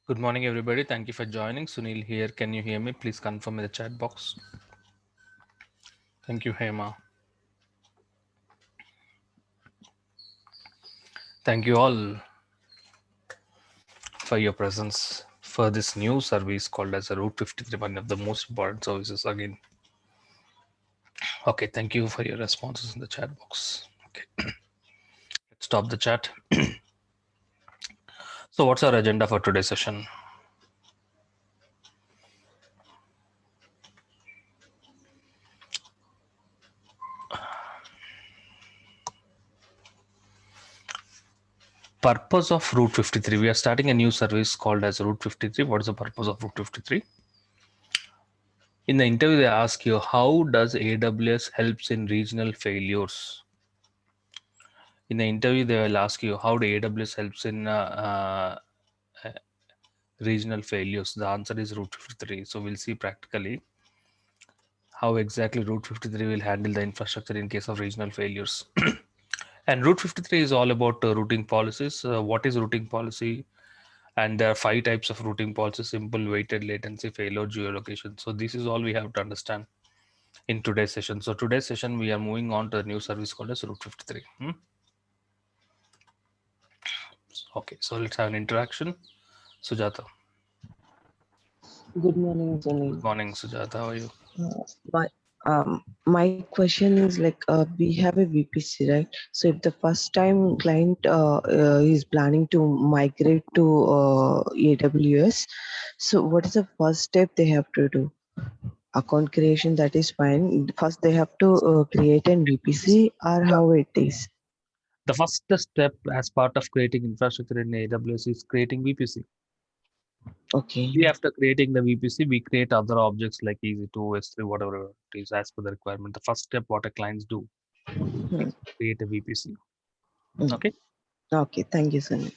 Good morning, everybody. Thank you for joining. Sunil here. Can you hear me? Please confirm in the chat box. Thank you, Hema. Thank you all for your presence for this new service called as a Route 53, one of the most important services again. Okay, thank you for your responses in the chat box. Okay, let's stop the chat. So, what's our agenda for today's session? Purpose of Route 53. We are starting a new service called as Route 53. What is the purpose of Route 53? In the interview, they ask you, how does AWS helps in regional failures? In the interview, they will ask you, how do AWS helps in uh, regional failures? The answer is Route 53. So we'll see practically how exactly Route 53 will handle the infrastructure in case of regional failures. And Route 53 is all about routing policies. What is routing policy? And there are 5 types of routing policies: simple, weighted, latency, failover, geolocation. So this is all we have to understand in today's session. So today's session, we are moving on to a new service called as Route 53. Okay, so let's have an interaction. Sujata. Good morning, Good Sunil. morning, Sujata. How are you? My question is like we have a VPC, right? So if the first time client is planning to migrate to AWS, so what is the first step they have to do? Account creation, that is fine. First, they have to create an VPC, or The, how it is. the first step as part of creating infrastructure in AWS is creating VPC. Okay. We, after creating the VPC, we create other objects like EC2, S3, whatever it is as per the requirement. The first step what a clients do Hmm. is create a VPC. Hmm. Okay. Okay. Thank you, Sunil.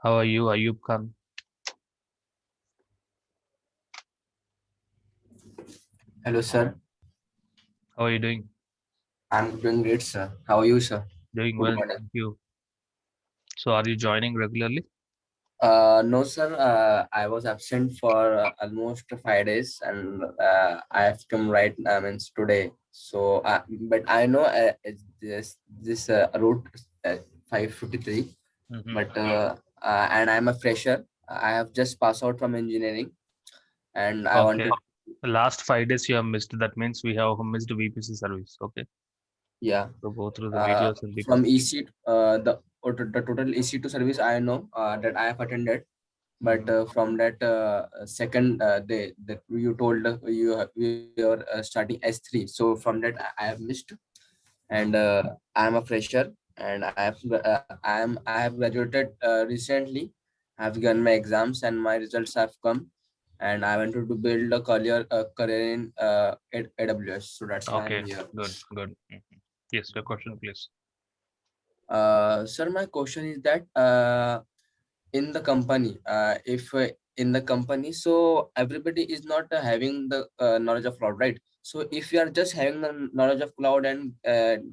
How are you, Ayub Khan? Hello, sir. How are you doing? I'm doing great, sir. How are you, sir? Doing Good well, morning. thank you. So are you joining regularly? No, sir. I was absent for almost 5 days, and I have come right. Means today. So, but I know it's this route 553. Mhm. But and I'm a fresher. I have just passed out from engineering, and I Okay. wanted. The last 5 days you have missed. That means we have missed VPC service. Okay. Yeah. So go through the videos and From VPC. EC, the total EC2 service I know that I have attended. But Mhm. from that second day that you told you are starting S3, so from that I have missed, and I am a fresher, and I have graduated recently. I have given my exams and my results have come, and I wanted to build a career in AWS, so that's why I'm Okay. here. Good. Good. Yes. Your question, please. Sir, my question is that in the company, if in the company, so everybody is not having the knowledge of cloud, right? So if you are just having the knowledge of cloud and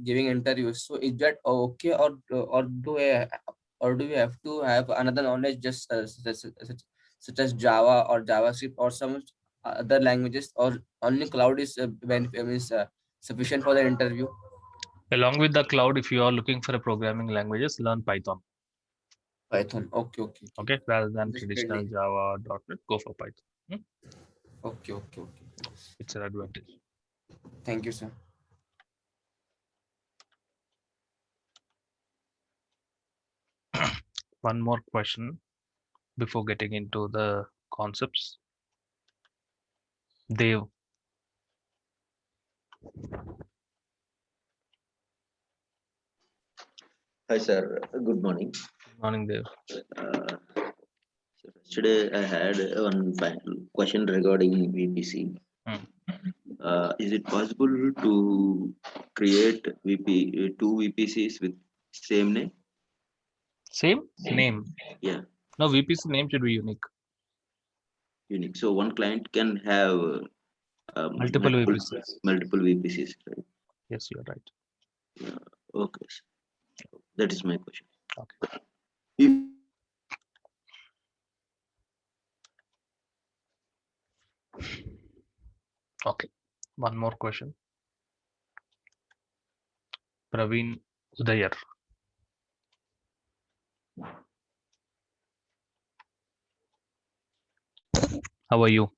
giving interviews, so is that okay, or do we have to have another knowledge, just such as Java or JavaScript or some other languages, or only cloud is sufficient for the interview? Along with the cloud, if you are looking for a programming languages, learn Python. Python. Okay, okay, okay. Okay, rather than traditional Understanding. Java, .NET, go for Python. Okay, okay, okay. It's an advantage. Thank you, sir. One more question before getting into the concepts. Dev, Hi, sir. Good morning. good morning, Dev. Uh, Yesterday, I had one question regarding VPC. Hmm. Is it possible to create two VPCs with same name? Same name. Yeah, No, VPC name should be unique. unique. So one client can have Multiple VPCs. multiple VPCs, right? Yes, you're right. Yeah. Okay, sir. That is my question. Okay. If Okay. One more question. Praveen Udayar. How are you?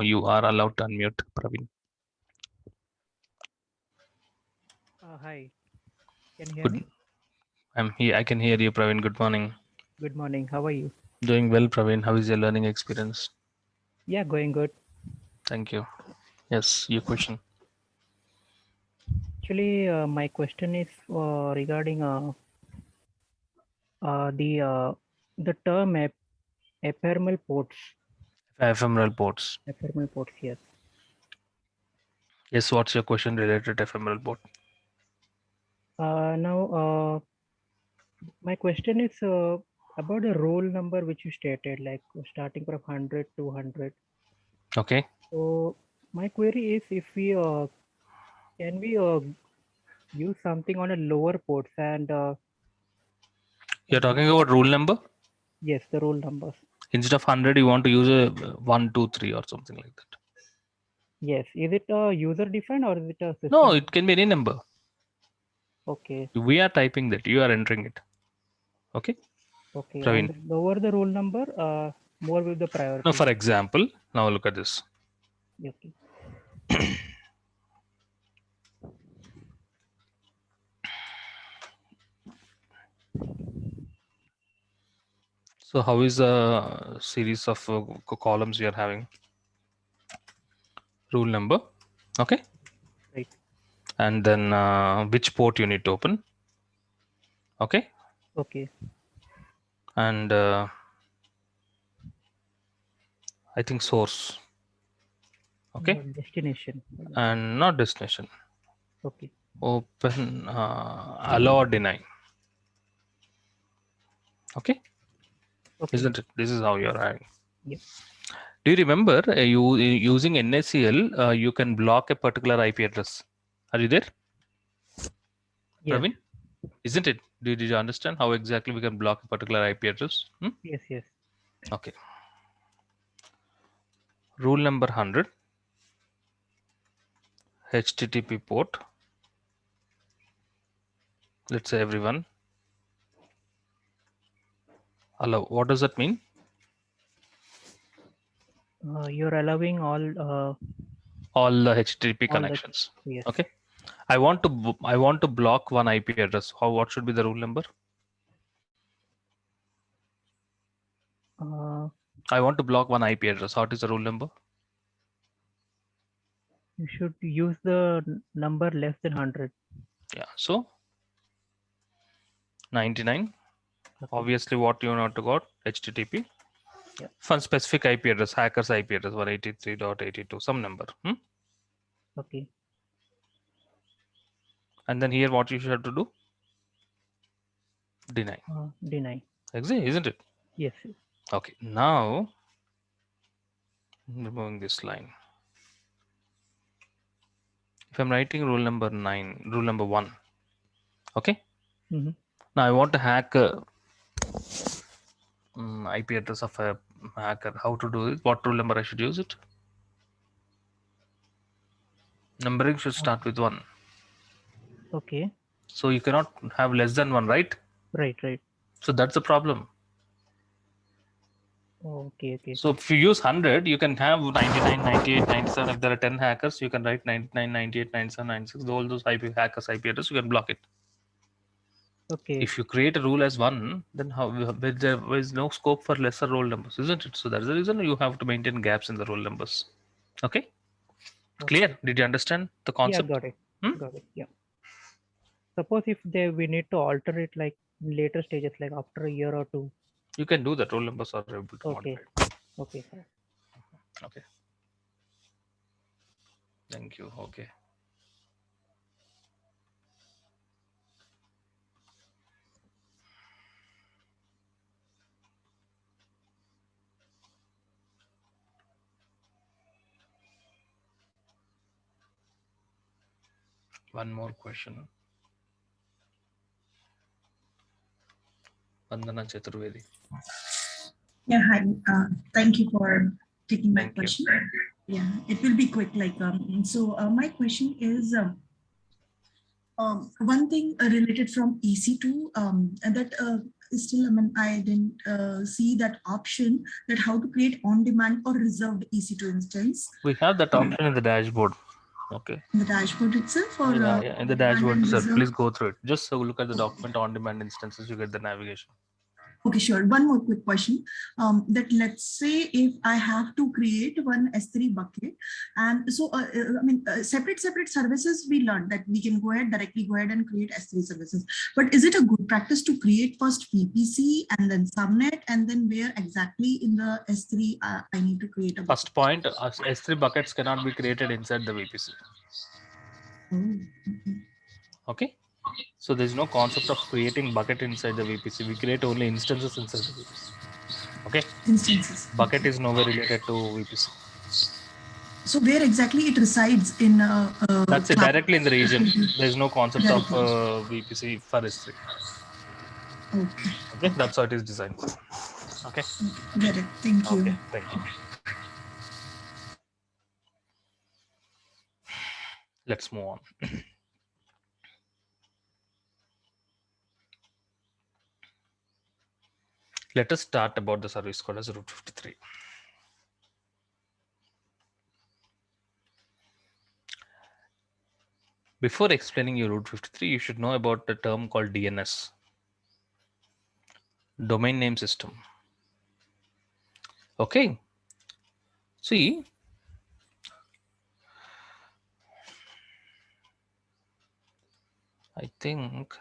You are allowed to unmute, Praveen. Hi, can you hear Good. me? I'm here. I can hear you, Praveen. Good morning. Good morning. How are you? Doing well, Praveen. How is your learning experience? Yeah, going good. Thank you. Yes, your question. Actually, my question is regarding the term ephemeral ports. Ephemeral ports. Ephemeral ports, yes. Yes, what's your question related to ephemeral port? Now, my question is about the roll number which you stated, like starting from 100 to 100. Okay. So, my query is if we can we use something on a lower ports and You're talking about rule number? yes, the roll numbers. Instead of 100, you want to use a 1, 2, 3 or something like that. Yes. Is it a user defined or is it a No, system? it can be any number. Okay. We are typing that. You are entering it. Okay, Okay. Praveen. And lower the roll number, more with the Now, priority. for example, now look at this. Okay. So, how is the series of columns you are having? Rule number. Okay. Right. And then which port you need to open. Okay. Okay. And I think source. Okay. Destination. And not destination. Okay. Open, allow or deny. Okay. Okay. Isn't it? This is how you're having. Yep. Do you remember you using NACL, you can block a particular IP address? Are you there, Yes. Praveen? Isn't it? Did you understand how exactly we can block a particular IP address? Yes. Yes. Okay. Rule number 100, HTTP port. Let's say everyone. Allow. What does that mean? You're allowing All the HTTP all the connections. yes. Okay. I want to block one IP address. What should be the rule number? Uh, I want to block one IP address. What is the rule number? you should use the number less than 100. Yeah. So 99. Okay. Obviously, what you want to got HTTP. Yeah. From specific IP address, hacker's IP address 183.82, some number. Okay. And then here, what you should have to do? Deny. Deny. Exactly, isn't it? Yes. Yes. Okay. Now, removing this line. If I'm writing rule number 9, rule number 1. Okay. Mm-hmm. Now I want to hack IP address of a hacker. How to do it? What rule number I should use it? Numbering should start with 1. Okay. So you cannot have less than 1, right? Right. Right. So that's the problem. Okay. Okay. So if you use 100, you can have 99, 98, 97. If there are 10 hackers, you can write 99, 98, 97, 96. All those IP hackers IP address, you can block it. Okay. If you create a rule as 1, then there is no scope for lesser roll numbers, isn't it? So that's the reason you have to maintain gaps in the roll numbers. Okay. Okay. Clear? Did you understand the Yeah. concept? Got it. Got it. Yeah. Suppose if we need to alter it like in later stages, like after a year or two. You can do that. Roll numbers are able to Okay. modify. Okay. Sir. Okay. Thank you. Okay. One more question. Vandana Chaturvedi. Yeah, hi. Thank you for taking my Thank you. question. Yeah, it will be quick. My question is one thing related from EC2, and that is still, I mean, I didn't see that option that how to create on-demand or reserved EC2 instance We have that option in the dashboard. Okay. in the dashboard itself, or Yeah, in the on-demand dashboard and itself. reserved? Please go through it. Just look at the document on-demand instances. You get the navigation. Okay, sure. One more quick question. That let's say if I have to create one S3 bucket, and so separate services, we learned that we can directly go ahead and create S3 services. But is it a good practice to create first VPC and then subnet, and then where exactly in the S3 I need to create a bucket? First point, S3 buckets cannot be created inside the VPC. Oh, okay. Okay. So there's no concept of creating bucket inside the VPC. We create only instances inside the VPC. Okay. Instances. Bucket Okay. is nowhere related to VPC. So where exactly it resides in That's it, cloud? directly in the region. There's no concept of Directly. VPC for S3. Okay. Okay, that's how it is designed. Okay. Get it. Thank you. Okay, thank you. Let's move on. Let us start about the service called as Route 53. Before explaining your Route 53, you should know about the term called DNS, Domain Name System. Okay. See, I think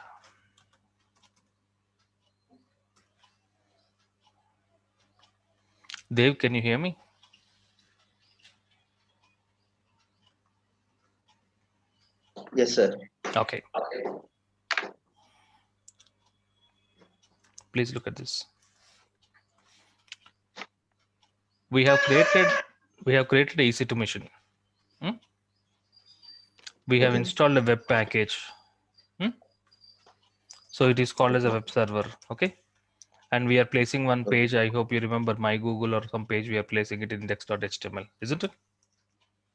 Dev, can you hear me? Yes, sir. Okay. Please look at this. We have created a EC2 machine. We have Okay. installed a web package. So it is called as a web server. Okay. And we are placing one Okay. page. I hope you remember my Google or some page. We are placing it in index.html, isn't it?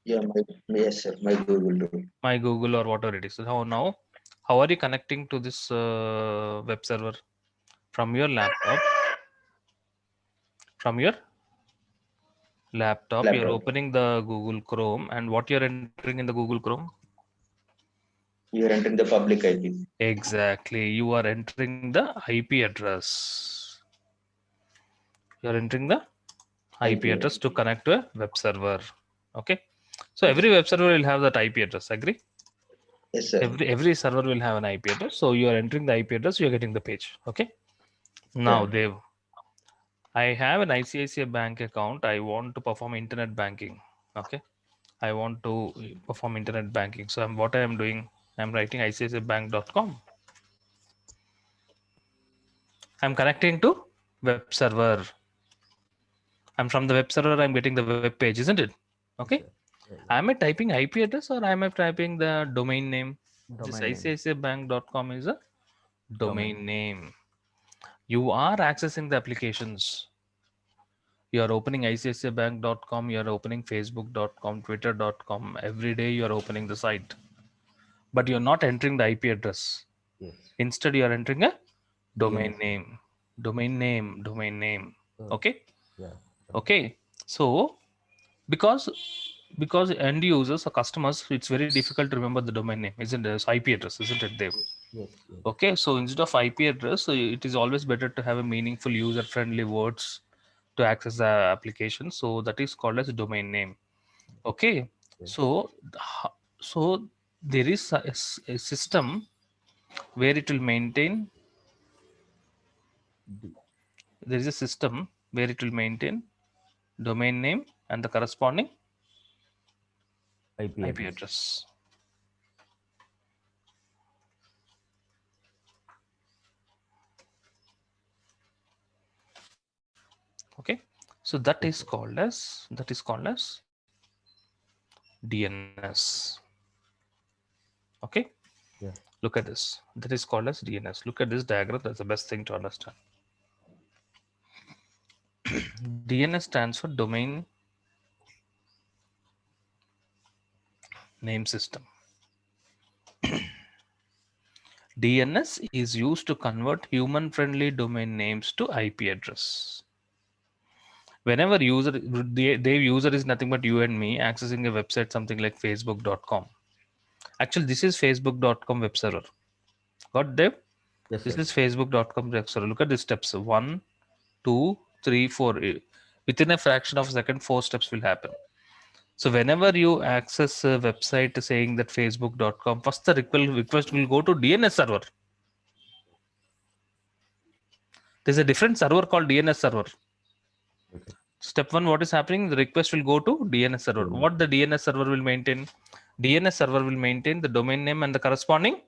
Yeah, yes, sir. My Google too. My Google or whatever it is. So now, how are you connecting to this web server? From your laptop. From your laptop, you're Laptop. opening the Google Chrome, and what you're entering in the Google Chrome? You are entering the public IP. Exactly. You are entering the IP address. You're entering the IP address to connect to a web server. Okay. So every web server will have that IP address. Agree? Yes, sir. Every server will have an IP address. So you are entering the IP address, you're getting the page. Okay. Now, Yeah. Dev, I have an ICICI bank account. I want to perform internet banking. Okay. I want to perform internet banking. So what I am doing, I'm writing icicibank.com. I'm connecting to web server. I'm from the web server, I'm getting the web page, isn't it? Okay. Am I typing IP address or am I typing the domain name? This icicibank.com is a domain name. You are accessing the applications. You are opening icicibank.com, you are opening facebook.com, twitter.com. Every day you are opening the site. But you're not entering the IP address. Instead, you are entering a domain name. Domain name. Okay. Okay. So because end users or customers, it's very difficult to remember the domain name, isn't it? It's IP address, isn't it, Dev? Okay. So instead of IP address, it is always better to have a meaningful user-friendly words to access the application. So that is called as a domain name. Okay. So there is a system where it will maintain. There is a system where it will maintain domain name and the corresponding IP address. Okay. So that is called as DNS. Okay. Yeah. Look at this. That is called as DNS. Look at this diagram. That's the best thing to understand. DNS stands for domain name system. DNS is used to convert human-friendly domain names to IP address. Whenever their user is nothing but you and me accessing a website, something like facebook.com. Actually, this is facebook.com web server. Got Dev? Yes, This sir. is facebook.com web server. Look at the steps. 1, 2, 3, 4. Within a fraction of a second, 4 steps will happen. So whenever you access a website saying that facebook.com, first the request will go to DNS server. There's a different server called DNS server. Okay. Step 1, what is happening? The request will go to DNS server. What the DNS server will maintain? DNS server will maintain the domain name and the corresponding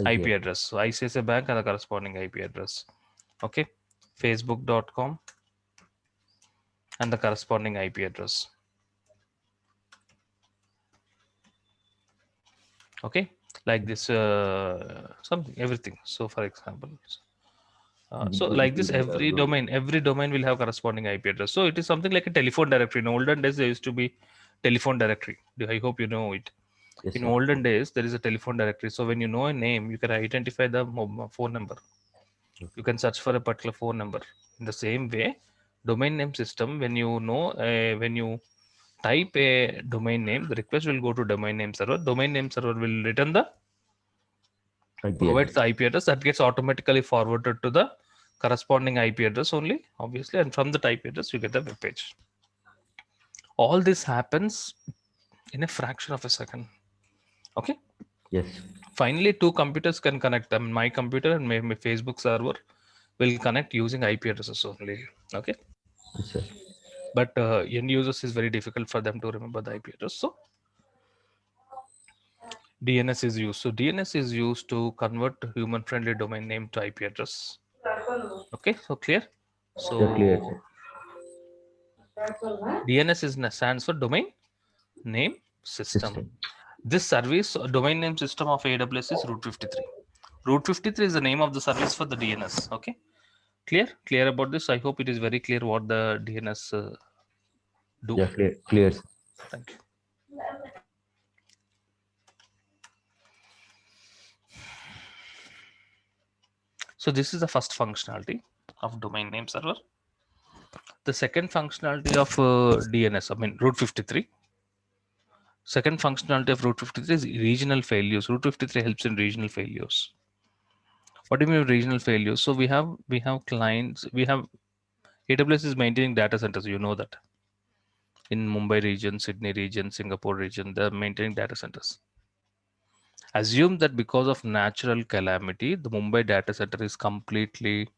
IP address. So ICICI Bank and the corresponding IP address. Okay. Facebook.com and the corresponding IP address. Okay. Like this, something, everything. So for example, so like this, every domain will have corresponding IP address. So it is something like a telephone directory. In olden days, there used to be telephone directory. I hope you know it. Yes, In sir. olden days, there is a telephone directory. So when you know a name, you can identify the phone number. You can search for a particular phone number. In the same way, domain name system, when you know, when you type a domain name, the request will go to domain name server. Domain name server will return the provides the IP address that gets automatically forwarded to the corresponding IP address only, obviously, and from the IP address you get the web page. All this happens in a fraction of a second. Okay. Yes. Finally, two computers can connect. I mean, my computer and my Facebook server will connect using IP addresses only. Okay. Yes, sir. But end users is very difficult for them to remember the IP address. So DNS is used. So DNS is used to convert human-friendly domain name to IP address. Okay, so clear. So Yeah, clear, sir. DNS stands for domain name system. This service domain name system of AWS is Route 53. Route 53 is the name of the service for the DNS. Okay, clear about this. I hope it is very clear what the DNS do. Yeah, clear, sir. Thank you. So this is the first functionality of domain name server. The second functionality of DNS, I mean Route 53. Second functionality of Route 53 is regional failures. Route 53 helps in regional failures. What do you mean regional failures? So we have clients, we have AWS is maintaining data centers. You know that in Mumbai region, Sydney region, Singapore region, they're maintaining data centers. Assume that because of natural calamity, the Mumbai data center is completely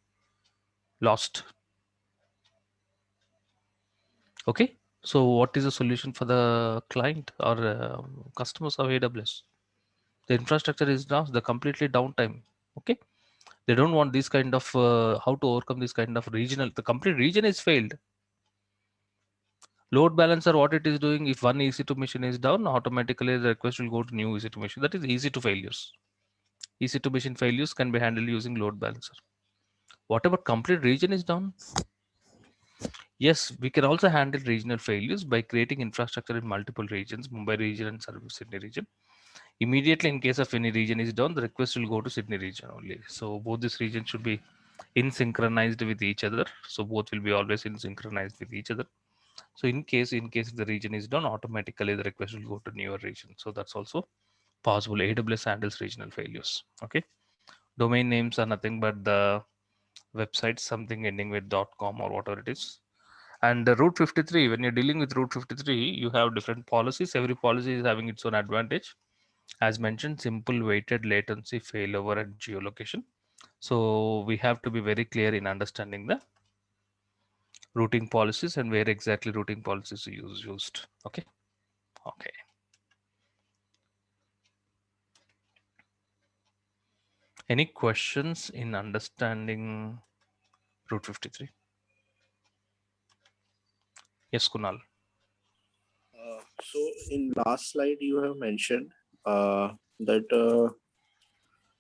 lost. Okay. So what is the solution for the client or customers of AWS? The infrastructure is now the completely downtime. Okay. They don't want this kind of how to overcome this kind of regional. The complete region is failed. Load balancer, what it is doing, if one EC2 machine is down, automatically the request will go to new EC2 machine. That is EC2 failures. EC2 machine failures can be handled using load balancer. What about complete region is down? Yes, we can also handle regional failures by creating infrastructure in multiple regions, Mumbai region and Sydney region. Immediately, in case of any region is down, the request will go to Sydney region only. So both these regions should be in synchronized with each other. So both will be always in synchronized with each other. So in case if the region is down, automatically the request will go to newer region. So that's also possible. AWS handles regional failures. Okay. Domain names are nothing but the website, something ending with .com or whatever it is. And the Route 53, when you're dealing with Route 53, you have different policies. Every policy is having its own advantage. As mentioned, simple weighted latency, failover, and geolocation. So we have to be very clear in understanding the routing policies and where exactly routing policies are used. Okay. Okay. Any questions in understanding Route 53? Yes, Kunal. So in last slide you have mentioned that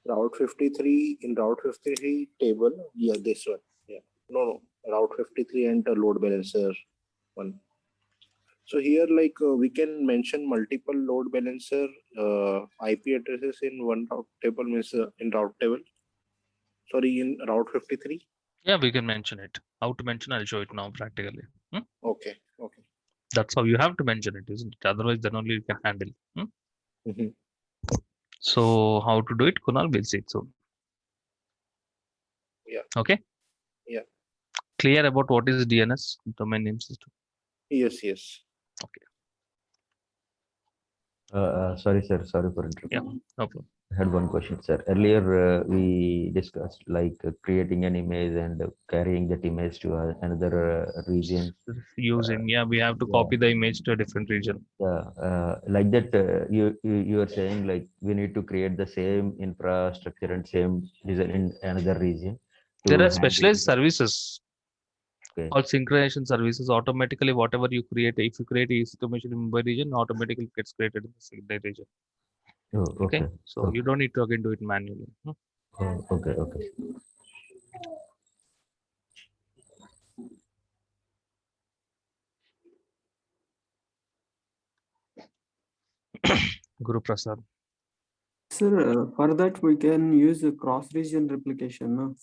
Route 53 in Route 53 table. Yeah, this one. Yeah. No. Route 53 and the load balancer one. So here, we can mention multiple load balancer IP addresses in one route table, means in route table. Sorry, in Route 53. Yeah, we can mention it. How to mention? I'll show it now practically. Okay. That's how you have to mention it, isn't it? Otherwise, then only you can handle. Mhm. So how to do it, Kunal? We'll see it soon. Yeah. Okay. Yeah. Clear about what is DNS, domain name system? Yes. Okay. Sorry, sir. Sorry for interrupting. Yeah. No problem. I had one question, sir. Earlier, we discussed creating an image and carrying that image to another region. Using we have to yeah. copy the image to a different region. Yeah, like that, you are saying like we need to create the same infrastructure and same design in another region. There are handle specialized it. services Okay. called synchronization services. Automatically, whatever you create, if you create a automation in Mumbai region, automatically gets created in the same region. Oh, Okay. okay. So you don't need to again do it manually. Oh, okay. Guru Prasad. Sir, for that we can use a cross-region replication. No?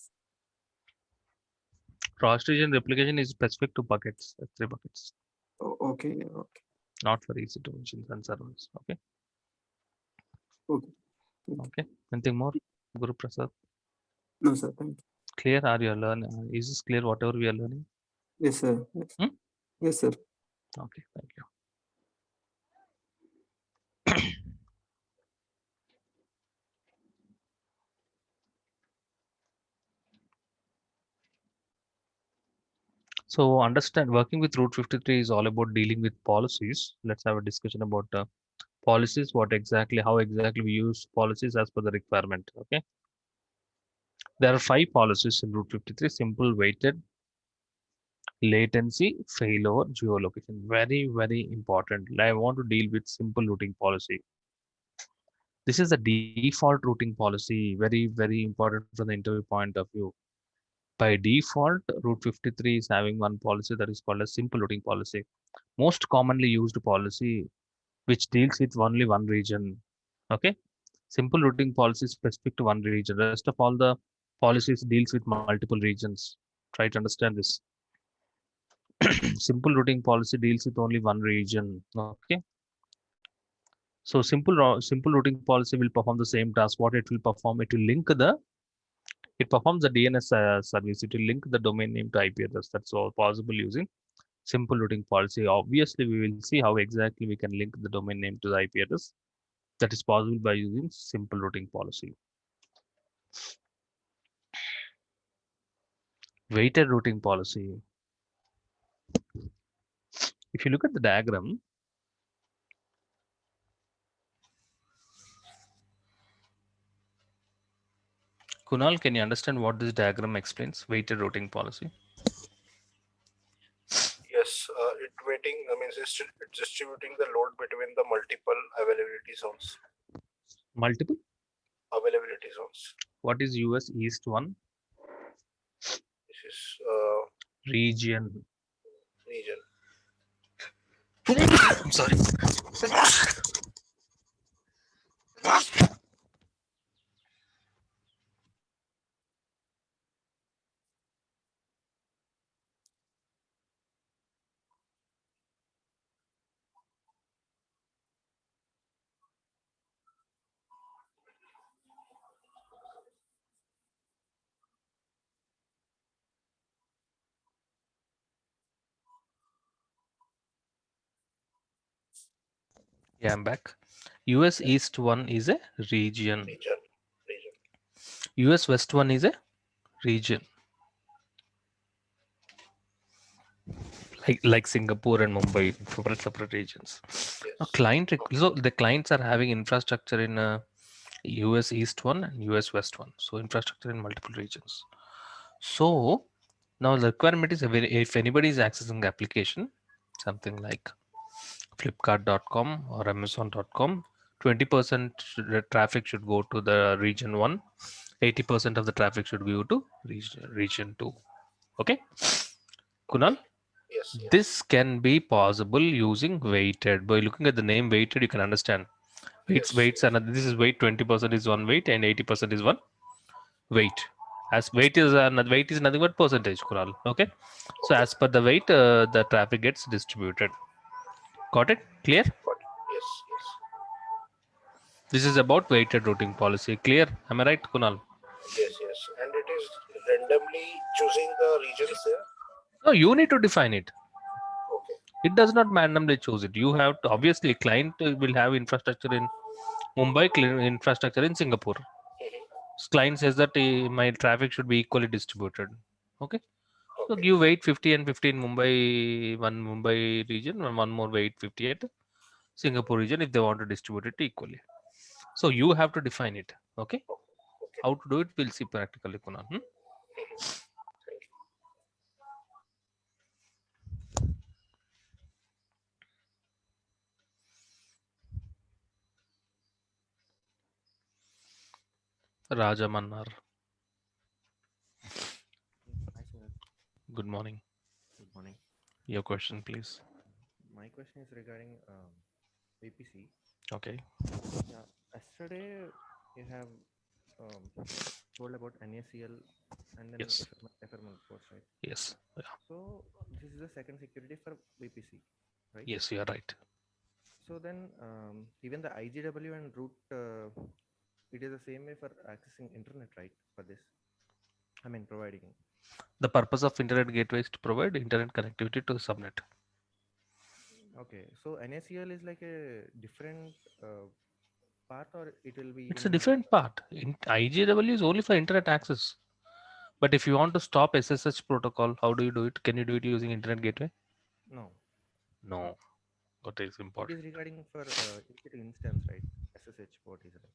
Cross-region replication is specific to buckets, S3 buckets, Okay. not for EC2 machines and servers. Okay. Okay. Anything more, Guru Prasad? No, sir. Thank you. Clear? Are you learning? Is this clear? Whatever we are learning? Yes, sir. Yes, sir. Okay. Thank you. So understand, working with Route 53 is all about dealing with policies. Let's have a discussion about policies. How exactly we use policies as per the requirement. Okay. There are 5 policies in Route 53: simple, weighted, latency, failover, geolocation. Very, very important. I want to deal with simple routing policy. This is the default routing policy. Very, very important from the interview point of view. By default, Route 53 is having one policy that is called a simple routing policy. Most commonly used policy which deals with only one region. Okay. Simple routing policy is specific to one region. Rest of all the policies deals with multiple regions. Try to understand this. Simple routing policy deals with only one region. Okay. So simple routing policy will perform the same task. What it will perform, it performs the DNS service. It will link the domain name to IP address. That's all possible using simple routing policy. Obviously, we will see how exactly we can link the domain name to the IP address. That is possible by using simple routing policy. Weighted routing policy. If you look at the diagram, Kunal, can you understand what this diagram explains? Weighted routing policy. Yes, it weighting means it's distributing the load between the multiple availability zones. Multiple availability zones. What is US East 1? This is region. I'm sorry. Yeah, I'm back. US East 1 is a region. US West 1 is a region. Like Singapore and Mumbai, separate regions. Yes. So the clients are having infrastructure in US East 1 and US West 1. So infrastructure in multiple regions. So now the requirement is if anybody is accessing application, something like flipkart.com or amazon.com, 20% traffic should go to the region 1, 80% of the traffic should go to region 2. Okay, Kunal? Yes, yes. This can be possible using weighted. By looking at the name weighted, you can understand. Weights and this is weight, 20% is one weight and 80% is one weight. As weight is nothing but percentage, Kunal. Okay. So as per the weight, the traffic gets distributed. Got it? Clear? Yes, yes. This is about weighted routing policy. Clear? Am I right, Kunal? Yes, yes. And it is randomly choosing the regions there. No, you need to define it. Okay. It does not randomly choose it. You have to, obviously, client will have infrastructure in Mumbai, infrastructure in Singapore. Client says that my traffic should be equally distributed. Okay. So Okay. give weight 50 and 50 in Mumbai, one Mumbai region, and one more weight 50 at Singapore region if they want to distribute it equally. So you have to define it. Okay. Okay. How to do it, we'll see practically, Kunal. Thank you. Raja Mannar. Hi, sir. Good morning. Good morning. Your question, please. My question is regarding VPC. Okay. Yeah, yesterday you have told about NACL and then Yes. FRML ports, right? Yes. Yeah. So this is the second security for VPC, right? Yes, you are right. So then even the IGW and root, it is the same way for accessing internet, right? For this, I mean providing. The purpose of internet gateway is to provide internet connectivity to the subnet. Okay, so NACL is like a different part, or it will be It's a in different part. IGW is only for internet access. But if you want to stop SSH protocol, how do you do it? Can you do it using internet gateway? no. No. What is It important? is regarding for EC2 instance, right? SSH port is right.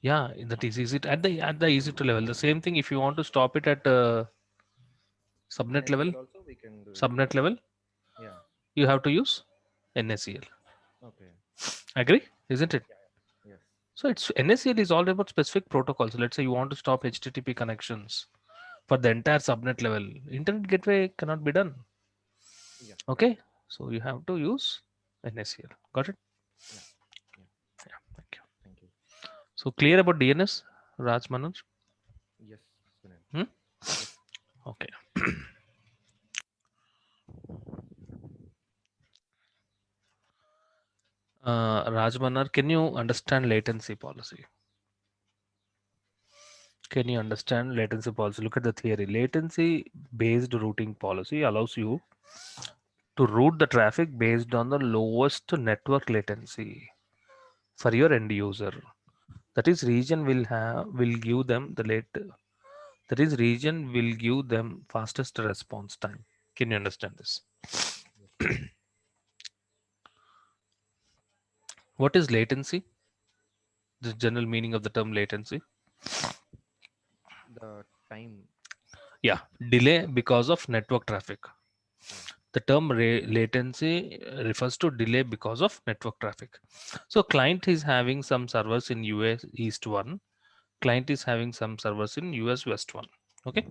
Yeah, that is easy at the easy to level. The same thing if you want to stop it at subnet level, NACL also we can do it. subnet level, Yeah. you have to use NACL. Okay. Agree? Isn't it? Yes. So it's NACL is all about specific protocols. Let's say you want to stop HTTP connections for the entire subnet level. Internet gateway cannot be done. Yeah. Okay, so you have to use NACL. Got it? Yeah. Yeah. Yeah, thank you. Thank you. So clear about DNS, Raj Manoj? Yes, Sunil. Hmm? Yes. Okay. Raj Manar, can you understand latency policy? Can you understand latency policy? Look at the theory. Latency based routing policy allows you to route the traffic based on the lowest network latency for your end user. That is region will give them the that is region will give them fastest response time. Can you understand this? Yes. What is latency? The general meaning of the term latency? The time. Yeah, delay because of network traffic. Yeah. The term latency refers to delay because of network traffic. So client is having some servers in US East 1. Client is having some servers in US West 1. Okay.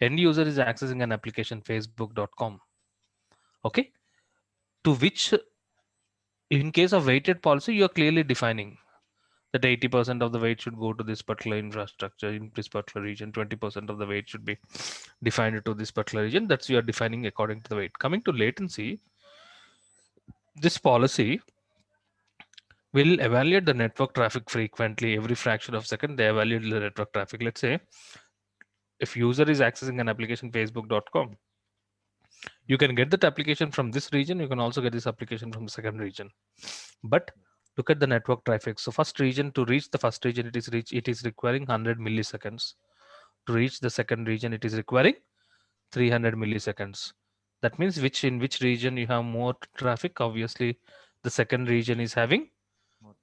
End user is accessing an application facebook.com. Okay. To which, in case of weighted policy, you are clearly defining that 80% of the weight should go to this particular infrastructure in this particular region, 20% of the weight should be defined to this particular region. That's you are defining according to the weight. Coming to latency, this policy will evaluate the network traffic frequently. Every fraction of a second, they evaluate the network traffic. Let's say if user is accessing an application facebook.com, you can get that application from this region. You can also get this application from the second region. But look at the network traffic. So first region, to reach the first region, it is requiring 100 milliseconds. To reach the second region, it is requiring 300 milliseconds. That means in which region you have more traffic? Obviously, the second region is having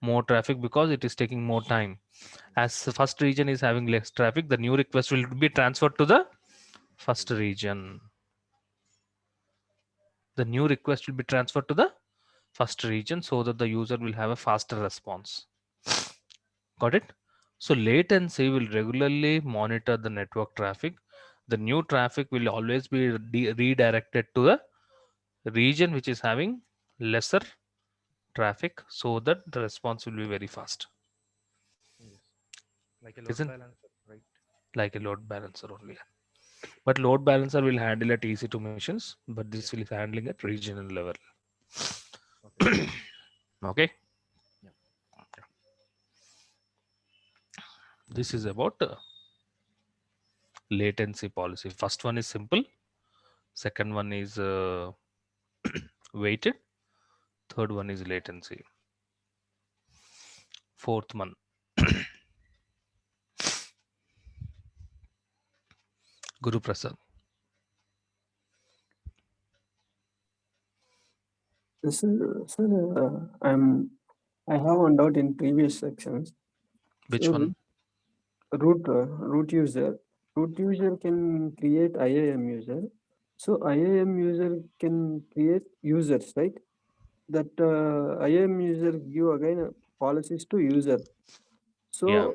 more traffic because it is taking more time. As the first region is having less traffic, the new request will be transferred to the first region. The new request will be transferred to the first region so that the user will have a faster response. Got it? So latency will regularly monitor the network traffic. The new traffic will always be redirected to the region which is having lesser traffic, so that the response will be very fast. Yes. Like a load Isn't balancer, right? like a load balancer only. But load balancer will handle at EC2 machines, but this Yes. will is handling at regional level. Okay. Okay. Yeah. This is about latency policy. First one is simple. Second one is weighted. Third one is latency. Fourth one. Guru Prasad. Sir, I have one doubt in previous sections. Which So one? root user can create IAM user. So IAM user can create users, right? That IAM user give again policies to user. Yeah.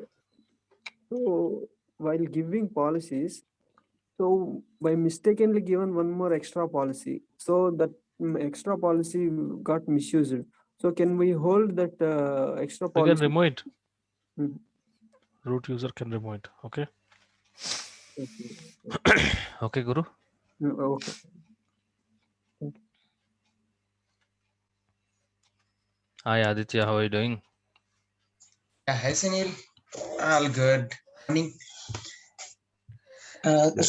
So while giving policies, so by mistakenly given one more extra policy, so that extra policy got misused. So can we hold that extra We can policy? remove it. Mhm. Root user can remove it. Okay. Okay. Okay, Guru. Okay. Thank you. Hi Aditya, how are you doing? Yeah, hi Sunil. All good. Morning.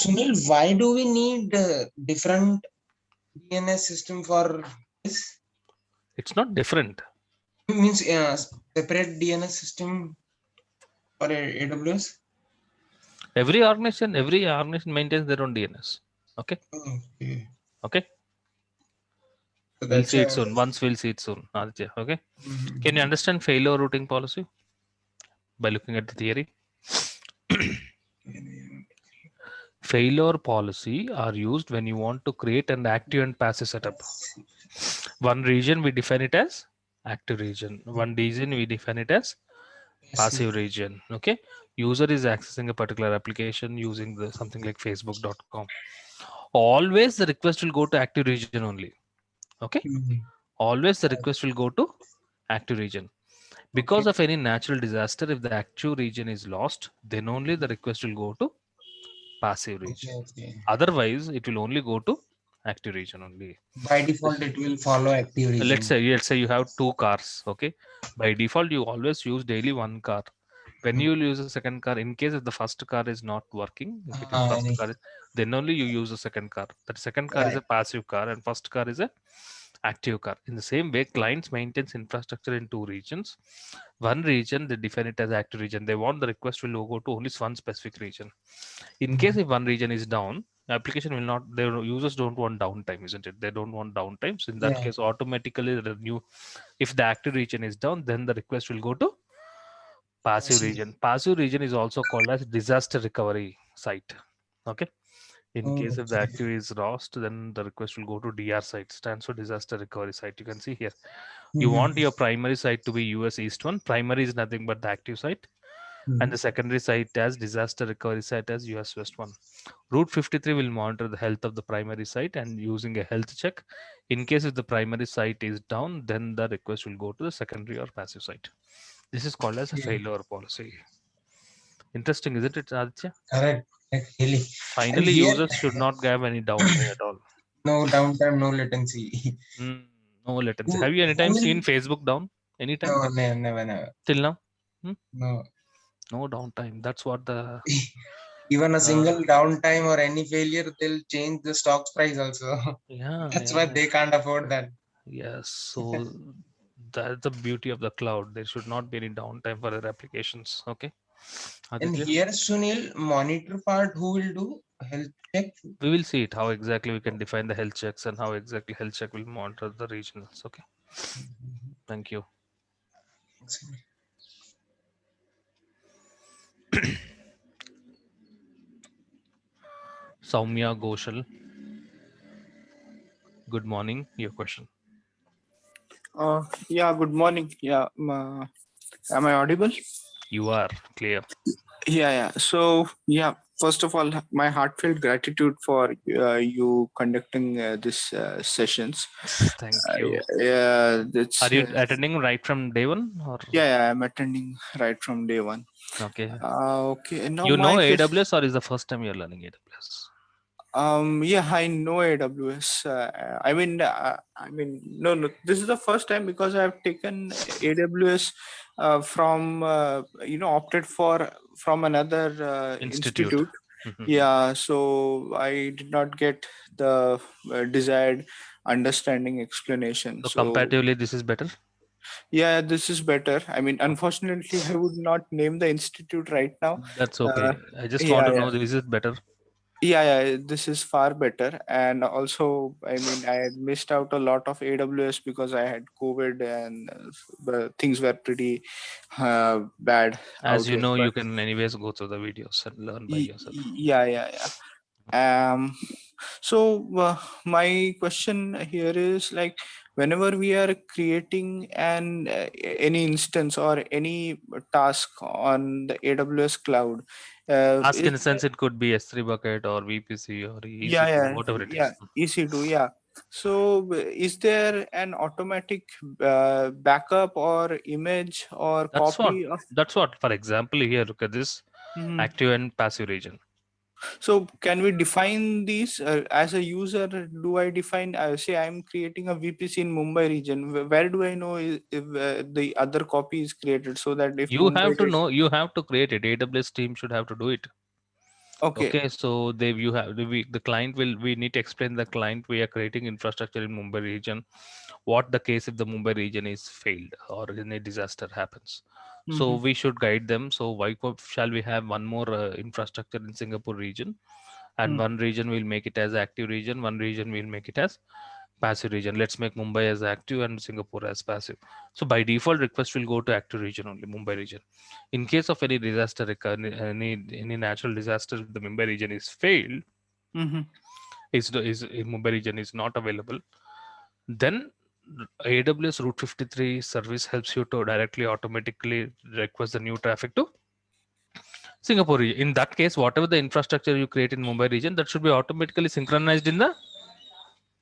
Sunil, why do we need different DNS system for this? It's not different. Means separate DNS system for AWS? Every organization maintains their own DNS. Okay. Okay. Okay. So We'll that's see it soon. Once we'll see it soon, Aditya. Okay. Can you understand failure routing policy by looking at the theory? Failure policy are used when you want to create an active and passive setup. One region we define it as active region. One region we define it as passive region. Okay. User is accessing a particular application using something like facebook.com. Always the request will go to active region only. Okay. Always the request will go to active region. Because of any natural disaster, if the active region is lost, then only the request will go to passive region. Otherwise, it will only go to active region only. By default, it will follow active region. Let's say you have two cars. Okay. By default, you always use daily one car. When you will use a second car, in case if the first car is not working, if it is first car, then only you use the second car. That second car is a passive car and first car is a active car. In the same way, clients maintains infrastructure in two regions. One region they define it as active region. They want the request will go to only one specific region. In case if one region is down, the application will not. Their users don't want downtime, isn't it? They don't want downtime. So in that case, automatically the new, if the active region is down, then the request will go to passive region. Passive region is also called as disaster recovery site. Okay. In case if the active is lost, then the request will go to DR site, stands for disaster recovery site. You can see here. You want your primary site to be US East 1. Primary is nothing but the active site. And the secondary site as disaster recovery site as US West 1. Route 53 will monitor the health of the primary site and using a health check. In case if the primary site is down, then the request will go to the secondary or passive site. This is called as a failure policy. Interesting, isn't it, Aditya? Correct. Really. Finally, users should not have any downtime at all. No downtime, no latency. No latency. Have you anytime seen Facebook down? Anytime? No, never. Till now? No. No downtime. That's what the Even a single downtime or any failure, they'll change the stock's price also. yeah. That's why they can't afford that. Yes. So that's the beauty of the cloud. There should not be any downtime for their applications. Okay. And Aditya? here, Sunil, monitor part, who will do health check? We will see it how exactly we can define the health checks and how exactly health check will monitor the regionals. Okay. Thank you. Soumya Goshal. Good morning. Your question. Yeah, good morning. Yeah, am I audible? You are clear. Yeah. So, yeah, first of all, my heartfelt gratitude for you conducting this sessions. Thank you. Yeah, that's. Are you attending right from day one, or? Yeah, I'm attending right from day one. Okay. Okay. And now You know my question. AWS, or is the first time you're learning AWS? Yeah, I know AWS. No. This is the first time because I've taken AWS from opted for from another Institute. institute. Yeah, so I did not get the desired understanding explanation. So So comparatively, this is better. yeah, this is better. I mean, unfortunately, I would not name the institute right now. That's okay. I just want Yeah, to yeah. know, is it better? Yeah, this is far better. And also, I mean, I had missed out a lot of AWS because I had COVID and the things were pretty bad As out you here. know, you But can anyways go through the videos and learn by yourself. yeah. So my question here is like, whenever we are creating any instance or any task on the AWS cloud, Ask in is a sense, it could be S3 bucket or VPC or yeah, EC2, whatever it is. EC2, yeah. So, is there an automatic backup or image or copy of? That's what. For example, here, look at this Mhm. active and passive region. So, can we define these as a user? Do I define? Say, I'm creating a VPC in Mumbai region. Where do I know if the other copy is created so that if You Mumbai have to gets know, you have to create it. AWS team should have to do it. okay, Okay, so the client will, we need to explain the client we are creating infrastructure in Mumbai region. What the case if the Mumbai region is failed or any disaster happens. So Mhm. we should guide them. So shall we have one more infrastructure in Singapore region, and Mm. one region will make it as active region, one region will make it as passive region. Let's make Mumbai as active and Singapore as passive. So by default, request will go to active region only, Mumbai region. In case of any disaster, any natural disaster, if the Mumbai region is failed, Mhm. is Mumbai region is not available, then AWS Route 53 service helps you to directly automatically request the new traffic to Singapore region. In that case, whatever the infrastructure you create in Mumbai region, that should be automatically synchronized in the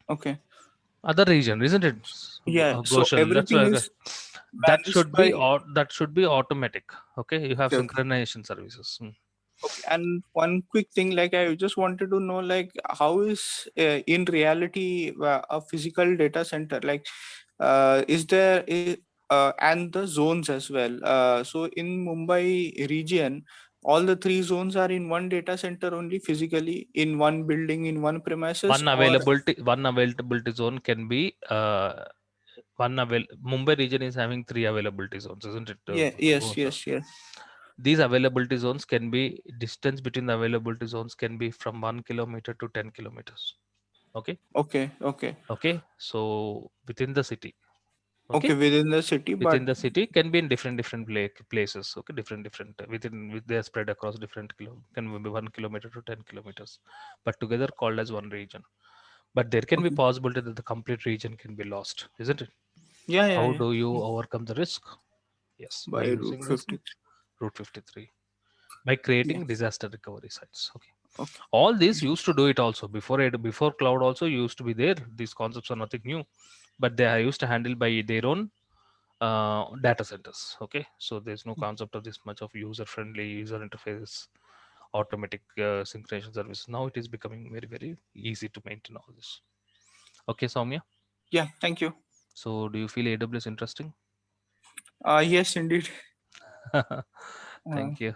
Okay. other region, isn't it? Yeah. So Goshen, that's everything why is managed by. that should be automatic. Okay, you have Okay. synchronization services. Okay, and one quick thing, like I just wanted to know, like how is in reality a physical data center? Like, is there and the zones as well? So in Mumbai region, all the three zones are in one data center only physically in one building in one premises, or One availability zone can be Mumbai region is having three availability zones, isn't it? yeah, yes. These availability zones can be, distance between the availability zones can be from 1 kilometer to 10 kilometers. Okay. Okay. So within the city. Okay, within the city, Within but the city can be in different places. Okay, different they are spread across different can be 1 kilometer to 10 kilometers, but together called as one region. But there can be okay. possibility that the complete region can be lost, isn't it? How Yeah. do you overcome the risk? Yes, by By Route using this 50. Route 53, by creating Yeah. disaster recovery sites. Okay, Okay. all these used to do it also before cloud also used to be there. These concepts are nothing new, but they are used to handle by their own data centers. Okay, so there's no concept of this much of user friendly user interface automatic synchronization service. Now it is becoming very easy to maintain all this. Okay, Soumya, Yeah. Thank you. so do you feel AWS interesting? Yes, indeed. Thank you.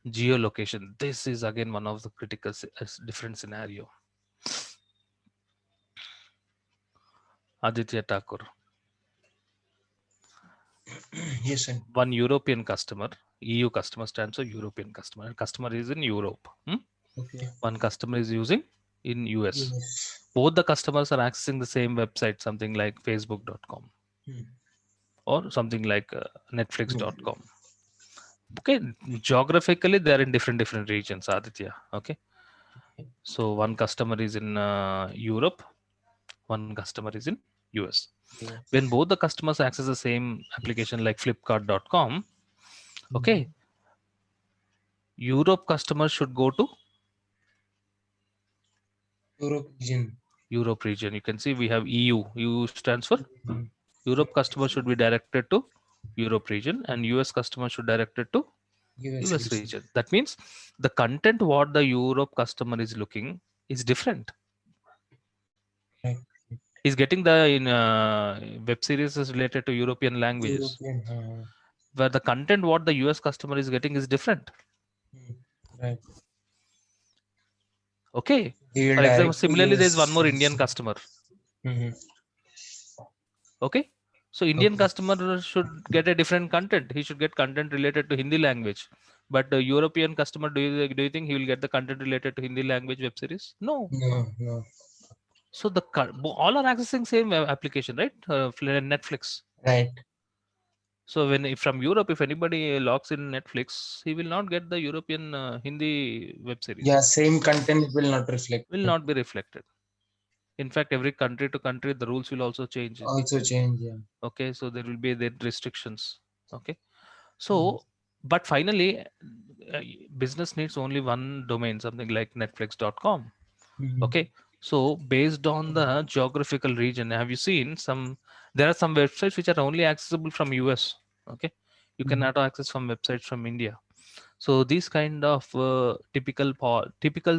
Geolocation, this is again one of the critical different scenario. Aditya Thakur. Yes, sir. One European customer, EU customer stands for European customer. Customer is in Europe. Okay. One customer is using in US. Yes. Both the customers are accessing the same website, something like facebook.com or something like netflix.com. Okay, geographically they are in different regions, Aditya. Okay, so one customer is in Europe, one customer is in US. Yes. When both the customers access the same application like flipkart.com, okay, Europe customers should go to Europe region. Europe region. You can see we have EU. EU stands for Mhm. Europe customer should be directed to Europe region, and US customer should directed to US US region. region. That means the content what the Europe customer is looking is different. Right. He's getting the in web series is related to European languages, European. where the content what the US customer is getting is different. Right. Okay. He will For example, direct to similarly, there is one US more Indian region. customer. Mhm. Okay. So Indian Okay. customer should get a different content. He should get content related to Hindi language. But the European customer, do you think he will get the content related to Hindi language web series? No. No, no. So all are accessing same application, right? Netflix. Right. So if from Europe, if anybody logs in Netflix, he will not get the European Hindi web series. Yeah, same content will not reflect. Will not be reflected. In fact, every country to country, the rules will also change. Also change. Yeah. Okay, so there will be the restrictions. Okay, so but finally, business needs only one domain, something like netflix.com. Okay, so based on the geographical region, have you seen there are some websites which are only accessible from US. Okay, you cannot access from websites from India. So these kind of typical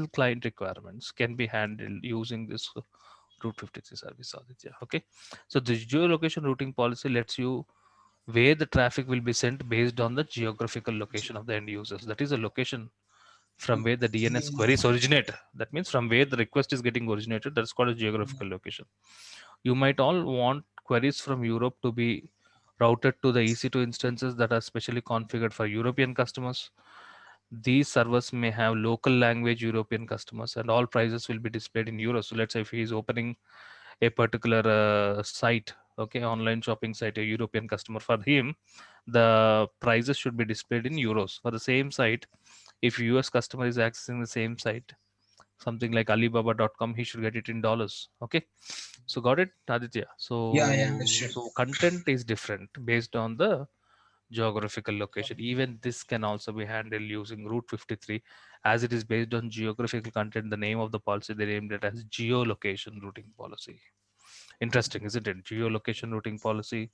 client requirements can be handled using this Route 53 service, Aditya. Okay, so the geolocation routing policy lets you where the traffic will be sent based on the geographical location of the end users. That is a location from where the DNS queries originate. That means from where the request is getting originated. That's called a geographical location. You might all want queries from Europe to be routed to the EC2 instances that are specially configured for European customers. These servers may have local language European customers, and all prices will be displayed in euros. So let's say if he is opening a particular site, okay, online shopping site, a European customer, for him the prices should be displayed in euros. For the same site, if US customer is accessing the same site, something like alibaba.com, he should get it in dollars. Okay, so got it, Aditya? Yeah, I So understood. content is different based on the geographical location. Even this can also be handled using Route 53, as it is based on geographical content. The name of the policy, they named it as geolocation routing policy. Interesting, isn't it? Geolocation routing policy,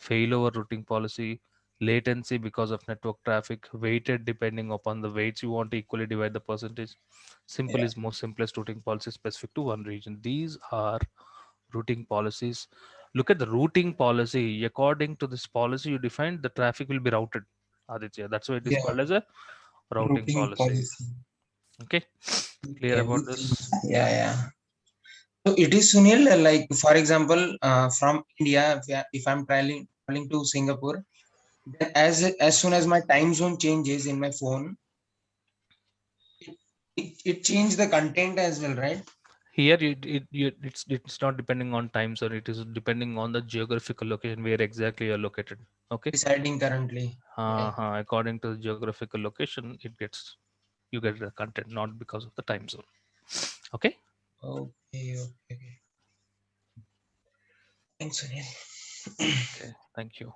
failover routing policy, latency because of network traffic, weighted depending upon the weights you want to equally divide the percentage. Simple is most simplest routing policy specific to one region. These are routing policies. Look at the routing policy. According to this policy, you define the traffic will be routed. Aditya, that's why it is Yeah. called as a routing Routing policy. policy. Okay, clear about Everything. this? Yeah, yeah. So it is Sunil, like for example, from India, if I'm traveling to Singapore, then as soon as my time zone changes in my phone, it changes the content as well, right? Here, it's not depending on time zone. It is depending on the geographical location where exactly you're located. Okay. Residing currently. Okay. According to the geographical location, you get the content, not because of the time zone. Okay. Okay. Thanks, Sunil. Okay. Thank you.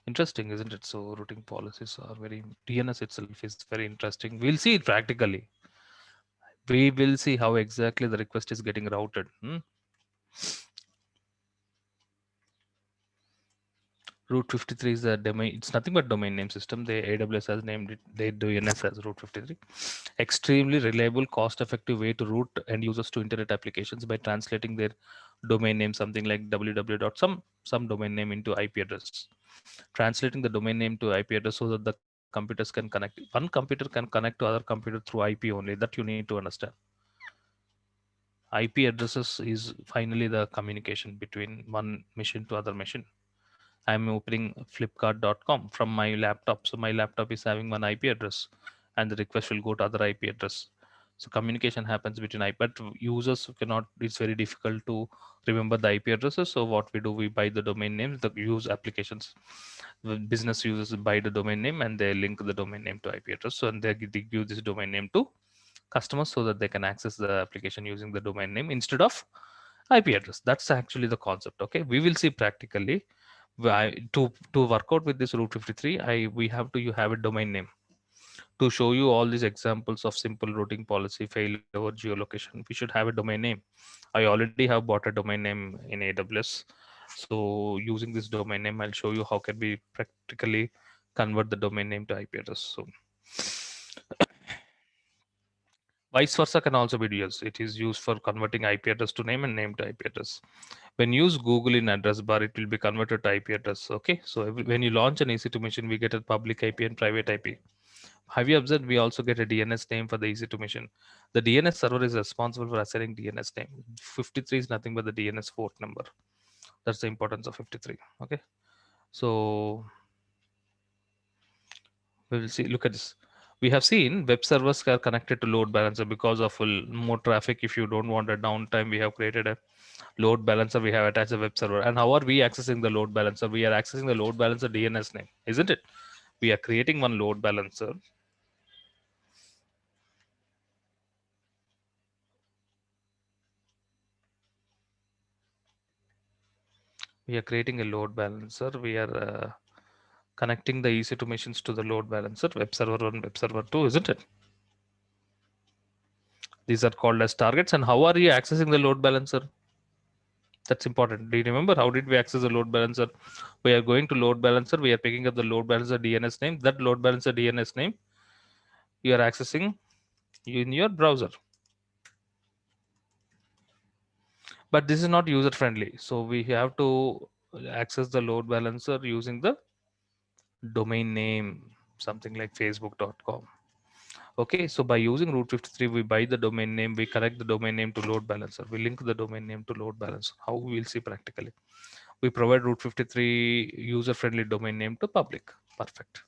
Interesting, isn't it? So routing policies are DNS itself is very interesting. We'll see it practically. We will see how exactly the request is getting routed. Route 53 is a domain. It's nothing but domain name system. The AWS has named it. They DNS as Route 53. Extremely reliable, cost-effective way to route end users to internet applications by translating their domain name, something like www. Some domain name into IP address. Translating the domain name to IP address so that the computers can connect. One computer can connect to other computer through IP only. That you need to understand. IP addresses is finally the communication between one machine to other machine. I'm opening flipkart.com from my laptop. So my laptop is having one IP address and the request will go to other IP address. So communication happens between IP, but users cannot, it's very difficult to remember the IP addresses. So what we do, we buy the domain names, the use applications, the business users buy the domain name and they link the domain name to IP address. So and they give this domain name to customers so that they can access the application using the domain name instead of IP address. That's actually the concept. Okay, we will see practically. To work out with this Route 53, we have to, you have a domain name. To show you all these examples of simple routing policy, failover, geolocation, we should have a domain name. I already have bought a domain name in AWS. So using this domain name, I'll show you how can we practically convert the domain name to IP address. So vice versa can also be used. It is used for converting IP address to name and name to IP address. When you use Google in address bar, it will be converted to IP address. Okay, so when you launch an EC2 machine, we get a public IP and private IP. Have you observed we also get a DNS name for the EC2 machine? The DNS server is responsible for assigning DNS name. 53 is nothing but the DNS port number. That's the importance of 53. Okay, so we will see. Look at this. We have seen web servers are connected to load balancer because of more traffic. If you don't want a downtime, we have created a load balancer. We have attached a web server. And how are we accessing the load balancer? We are accessing the load balancer DNS name, isn't it? We are creating one load balancer. We are creating a load balancer. We are connecting the EC2 machines to the load balancer, web server 1, web server 2, isn't it? These are called as targets. And how are you accessing the load balancer? That's important. Do you remember how did we access the load balancer? We are going to load balancer. We are picking up the load balancer DNS name. That load balancer DNS name you are accessing in your browser. But this is not user friendly. So we have to access the load balancer using the domain name, something like facebook.com. Okay, so by using Route 53, we buy the domain name, we connect the domain name to load balancer, we link the domain name to load balancer. How we will see practically. We provide Route 53 user-friendly domain name to public. Perfect.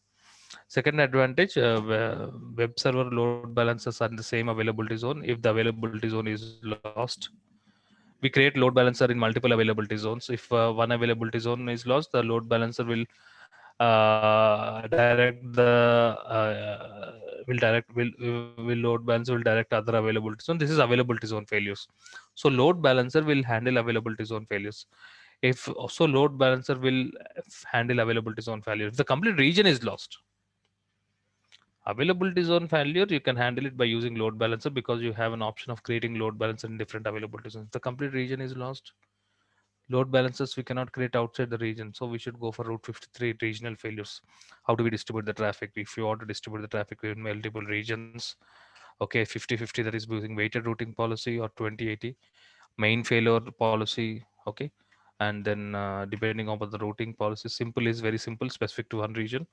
Second advantage, web server load balancers are in the same availability zone. If the availability zone is lost, we create load balancer in multiple availability zones. If one availability zone is lost, the load balancer will load balancer will direct other availability zone. This is availability zone failures. So load balancer will handle availability zone failures. If also load balancer will handle availability zone failure. If the complete region is lost, availability zone failure, you can handle it by using load balancer because you have an option of creating load balancer in different availability zones. If the complete region is lost, load balancers we cannot create outside the region. So we should go for Route 53 regional failures. How do we distribute the traffic? If you want to distribute the traffic in multiple regions, okay, 50-50, that is using weighted routing policy, or 20-80 main failure policy. Okay, and then depending on the routing policy, simple is very simple, specific to one region.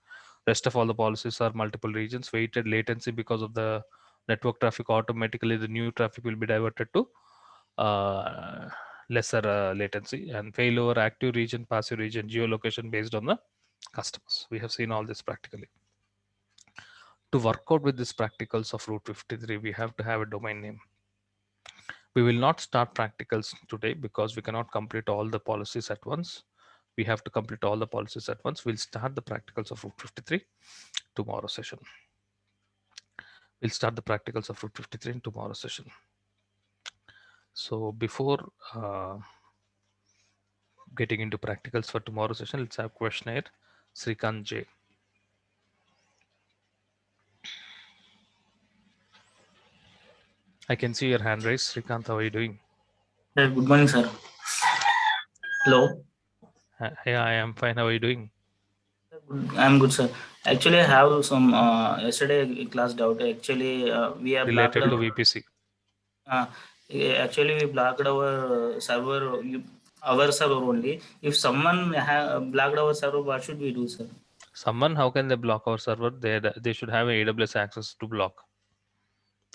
Rest of all the policies are multiple regions. Weighted latency, because of the network traffic, automatically the new traffic will be diverted to lesser latency. And failover, active region, passive region, geolocation based on the customers. We have seen all this practically. To work out with these practicals of Route 53, we have to have a domain name. We will not start practicals today because we cannot complete all the policies at once. We have to complete all the policies at once. We'll start the practicals of Route 53 tomorrow session. We'll start the practicals of Route 53 in tomorrow session. So before getting into practicals for tomorrow session, let's have questionnaire. Srikant J. I can see your hand raised. Srikant, how are you doing? Good morning, sir. Hello. Yeah, I am fine. How are you doing? I'm good, sir. Actually, I have some yesterday class doubt. Actually, we have related blocked to VPC. Actually, we blocked our server, our server only. If someone blocked our server, what should we do, sir? Someone, how can they block our server? They should have AWS access to block.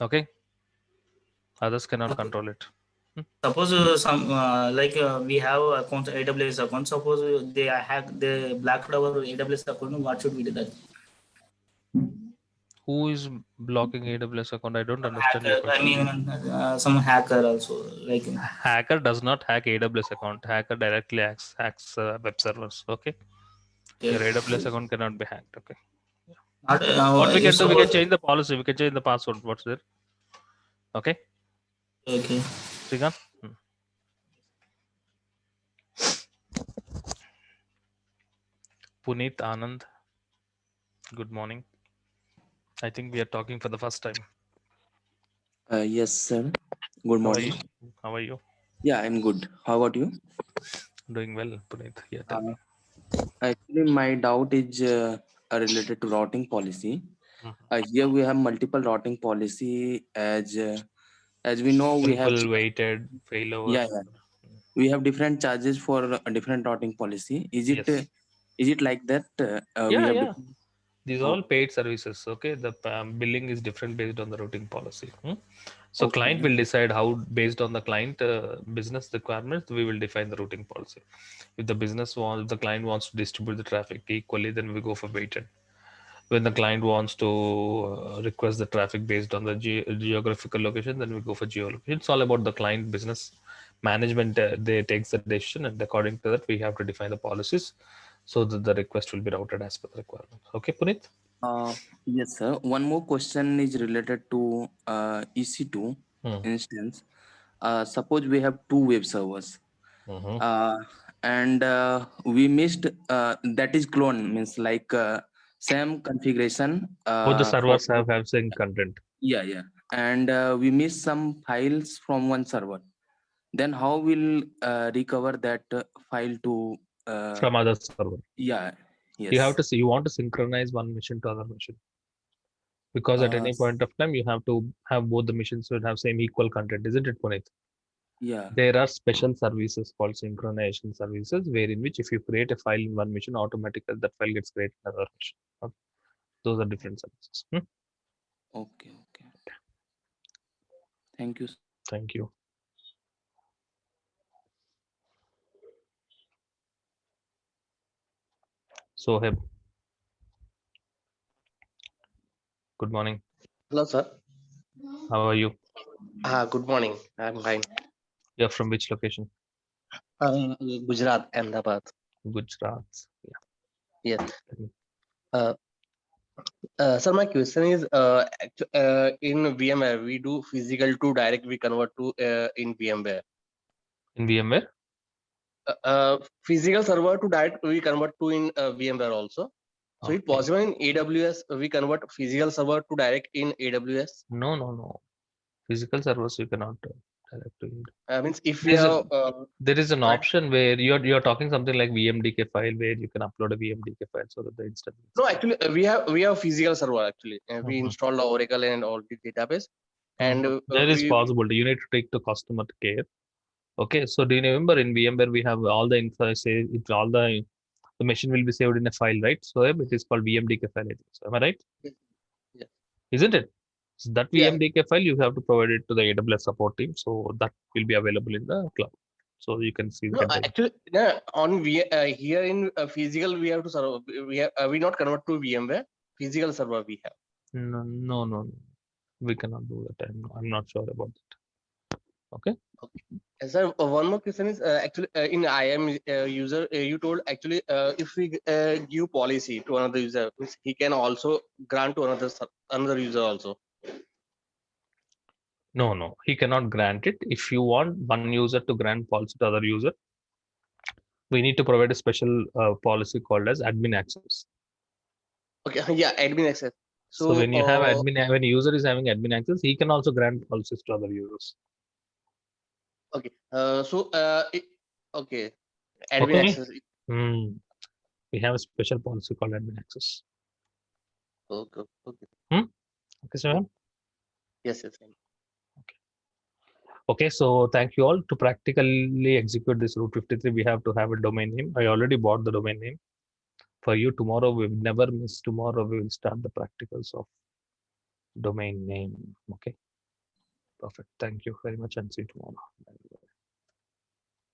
Okay. Others cannot control it. Suppose some we have account AWS account. Suppose they blocked our AWS account. What should we do that? Who is blocking AWS account? I don't understand your Hacker, I question. mean, some hacker also, like Hacker does not hack AWS account. Hacker directly hacks web servers. Okay, your AWS account cannot be hacked. Okay. not, What we if can do, we can suppose, change the policy. We can change the password. What's there? Okay. okay. Srikanth? Puneet Anand. Good morning. I think we are talking for the first time. Yes, sir. Good How are morning. you? How are you? Yeah, I'm good. How about you? Doing well, Puneet. Yeah, tell me. Actually, my doubt is related to routing policy. Mhm. Here we have multiple routing policy as we know we have Simple, weighted, failover. yeah, we have different charges for a different routing policy. Yes. Is it like that? We Yeah, have yeah. different. These are Oh, all paid services. Okay, the billing is different based on the routing policy. So client okay. will decide how, based on the client business requirements, we will define the routing policy. If the client wants to distribute the traffic equally, then we go for weighted. When the client wants to request the traffic based on the geographical location, then we go for geolocation. It's all about the client business management. They takes the decision, and according to that, we have to define the policies so that the request will be routed as per the requirement. Okay, Puneet? Yes, sir. One more question is related to EC2 instance. Suppose we have two web servers. uh, and we missed that is clone means like same configuration Both the for servers have same content yeah and we missed some files from one server, then how will recover that file to from other server. yeah You have yes to see, you want to synchronize one machine to other machine, because at any point of time you have to have both the machines will have same equal content, isn't it, Puneet? yeah There are special services called synchronization services, wherein which if you create a file in one machine, automatically that file gets created in another machine. Okay. Those are different services. okay thank you. Thank you. So, hey, good morning. Hello, sir. How are you? Good morning. I'm fine. You're from which location? Gujarat, Ahmedabad. Gujarat. Yeah. Yes. Uh, sir, my question is, in VMware, we do physical to direct, we convert to in VMware. In VMware? Physical server to direct, we convert to in VMware also. So Okay. it possible in AWS, we convert physical server to direct in AWS? No. Physical servers you cannot direct to it. Means if we have... there is an option where you're talking something like VMDK file, where you can upload a VMDK file so that the instance. No, actually, we have physical server actually. We installed the Oracle and all the database. And there is possibility. You need to take the customer care. Okay, so do you remember in VMware we have all the info, say it, all the machine will be saved in a file, right? So it is called VMDK file. So, am I right? Yeah. Isn't it? So that VMDK file you have to provide it to the AWS support team, so that will be available in the cloud. So you can see. No, actually, on here in physical we have to serve. We not convert to VMware. Physical server we have. No. We cannot do that. I'm not sure about that. Okay. Sir, one more question is actually in IAM user, you told actually if we give policy to another user, means he can also grant to another user also. No. He cannot grant it. If you want one user to grant policy to other user, we need to provide a special policy called as admin access. Okay. Yeah, admin access. So when you have admin, when a user is having admin access, he can also grant policies to other users. Okay. Okay. Admin access. We have a special policy called admin access. Okay. Okay, sir. Yes. Okay, so thank you all. To practically execute this Route 53, we have to have a domain name. I already bought the domain name for you. Tomorrow, we will never miss. Tomorrow, we will start the practicals of domain name. Okay, perfect. Thank you very much and see you tomorrow.